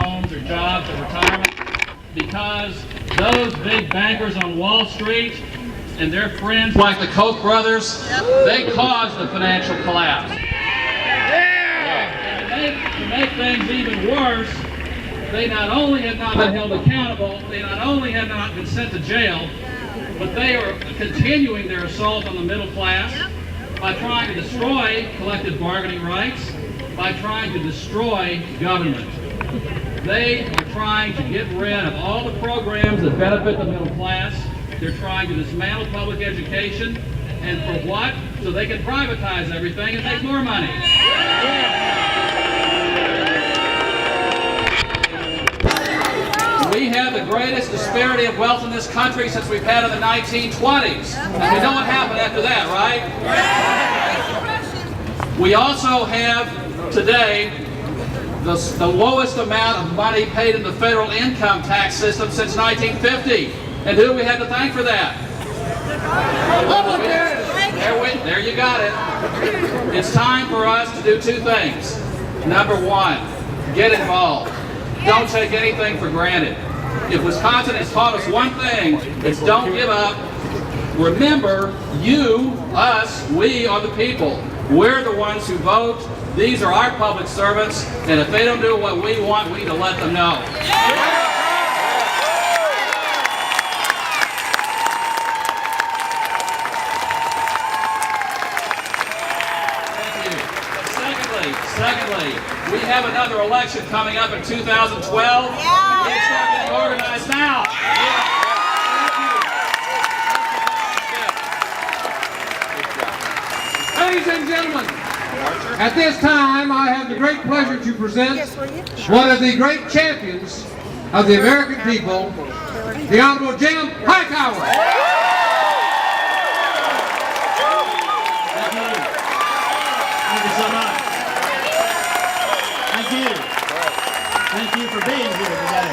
homes, their jobs, their retirement, because those big bankers on Wall Street and their friends like the Koch brothers, they caused the financial collapse. And to make things even worse, they not only have not been held accountable, they not only have not been sent to jail, but they are continuing their assault on the middle class by trying to destroy collective bargaining rights, by trying to destroy government. They are trying to get rid of all the programs that benefit the middle class. They're trying to dismantle public education. And for what? So they can privatize everything and make more money. We have the greatest disparity of wealth in this country since we've had in the 1920s. And we know what happened after that, right? We also have today the lowest amount of money paid in the federal income tax system since 1950. And who do we have to thank for that? There you got it. It's time for us to do two things. Number one, get involved. Don't take anything for granted. If Wisconsin has taught us one thing, it's don't give up. Remember, you, us, we are the people. We're the ones who vote. These are our public servants, and if they don't do what we want, we need to let them know. Secondly, we have another election coming up in 2012. We need to start getting organized now. Ladies and gentlemen, at this time I have the great pleasure to present one of the great champions of the American people, the Honorable Jim Hightower. Thank you so much. Thank you. Thank you for being here today.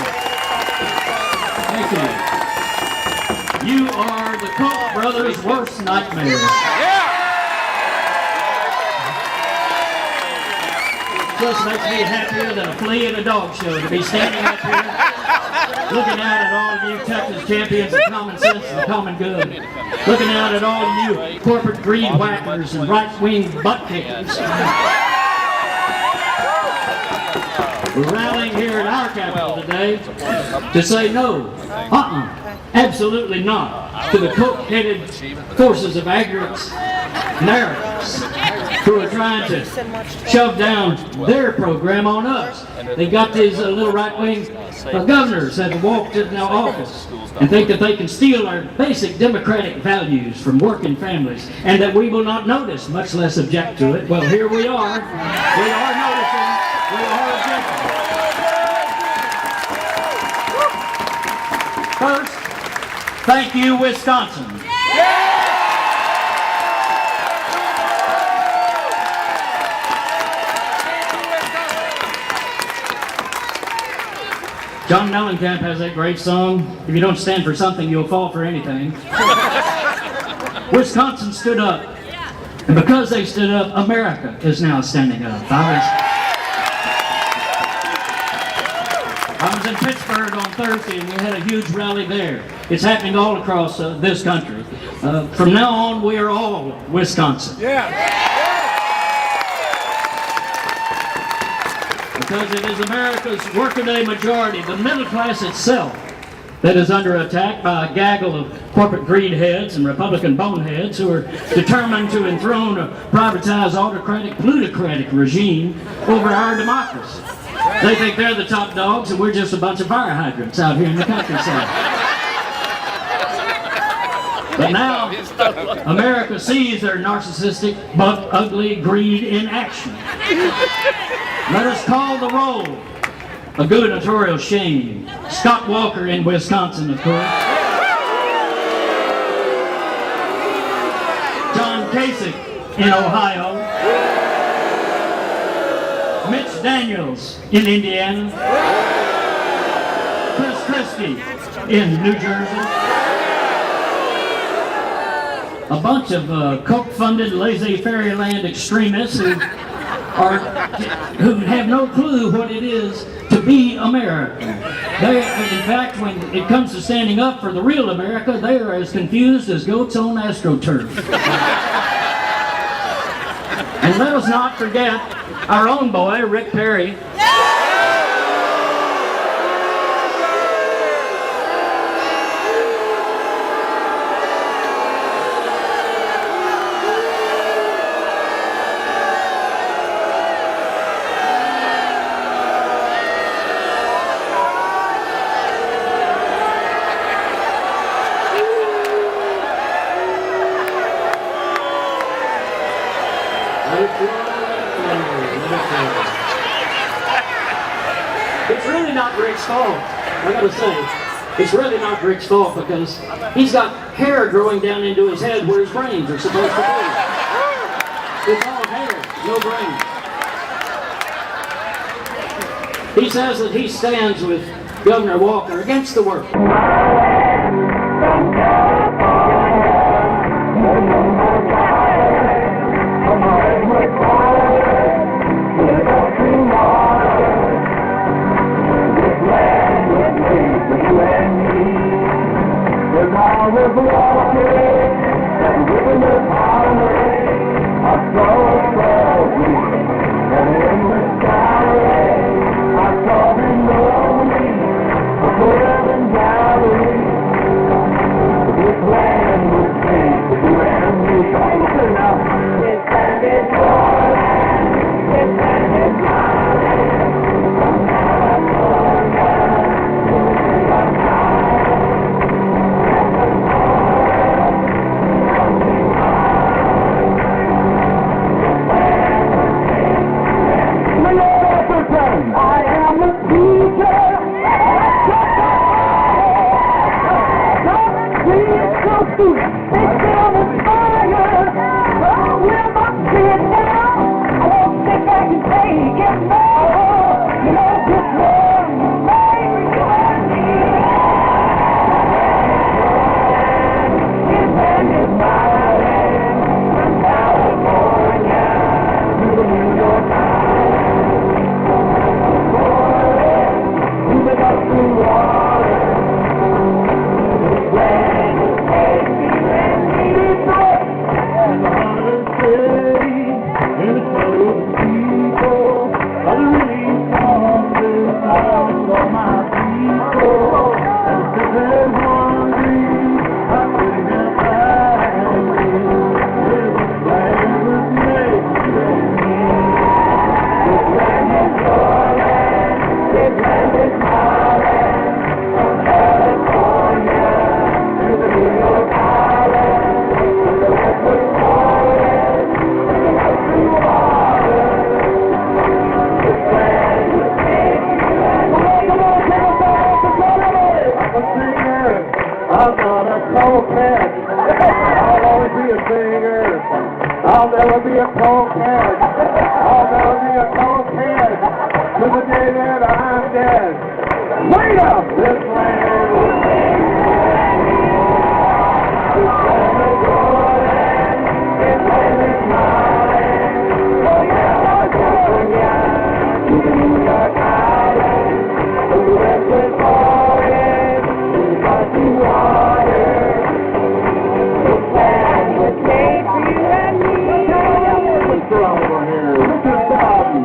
Thank you. You are the Koch brothers' worst nightmare. Just makes me happier than a flea in a dog show to be standing up here looking out at all of you Texas champions of common sense and common good. Looking out at all of you corporate greed whackers and right-wing butt kickers. We're rallying here at our capital today to say no, absolutely not, to the Koch-headed forces of ignorance narratives who are trying to shove down their program on us. They got these little right-wing governors that have walked into office and think that they can steal our basic democratic values from working families and that we will not notice, much less object to it. Well, here we are. We are noticing. We are objecting. First, thank you, Wisconsin. John Mellencamp has that great song, if you don't stand for something, you'll fall for anything. Wisconsin stood up, and because they stood up, America is now standing up. I was in Pittsburgh on Thursday, and we had a huge rally there. It's happening all across this country. From now on, we are all Wisconsin. Because it is America's workaday majority, the middle class itself, that is under attack by a gaggle of corporate greed heads and Republican boneheads who are determined to enthrone a privatized, autocratic, plutocratic regime over our democracy. They think they're the top dogs and we're just a bunch of fire hydrants out here in the countryside. But now, America sees their narcissistic, buck, ugly greed in action. Let us call the roll. A gubernatorial shame. Scott Walker in Wisconsin, of course. John Kasich in Ohio. Mitch Daniels in Indiana. Chris Christie in New Jersey. A bunch of Koch-funded laissez-faire land extremists who have no clue what it is to to be American. In fact, when it comes to standing up for the real America, they are as confused as goats on AstroTurf. And let us not forget our own boy, Rick Perry. It's really not Rick's fault. I gotta say, it's really not Rick's fault because he's got hair growing down into his head where his brains are supposed to be. It's all hair, no brains. He says that he stands with Governor Walker against the work. I'll never be a cokehead. I'll never be a cokehead to the day that I'm dead. Wait up! This land will sing. This land is your land. This land is my land. From California to the New York Island. The West is falling. We've got to water. This land was made for you and me. What's wrong over here? Richard Bowden.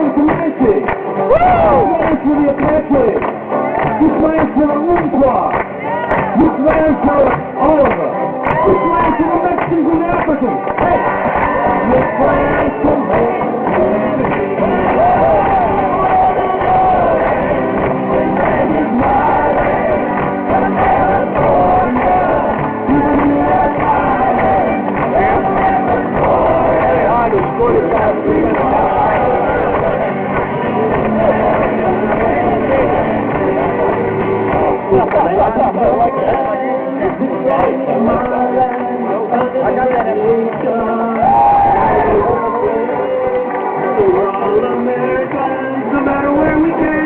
for Comanche. This for the Apache. This land's for the Umpqua. This land's for all of us. This land's for the Mexicans and the Africans. Hey! This land's for We're all Americans, no matter where we came.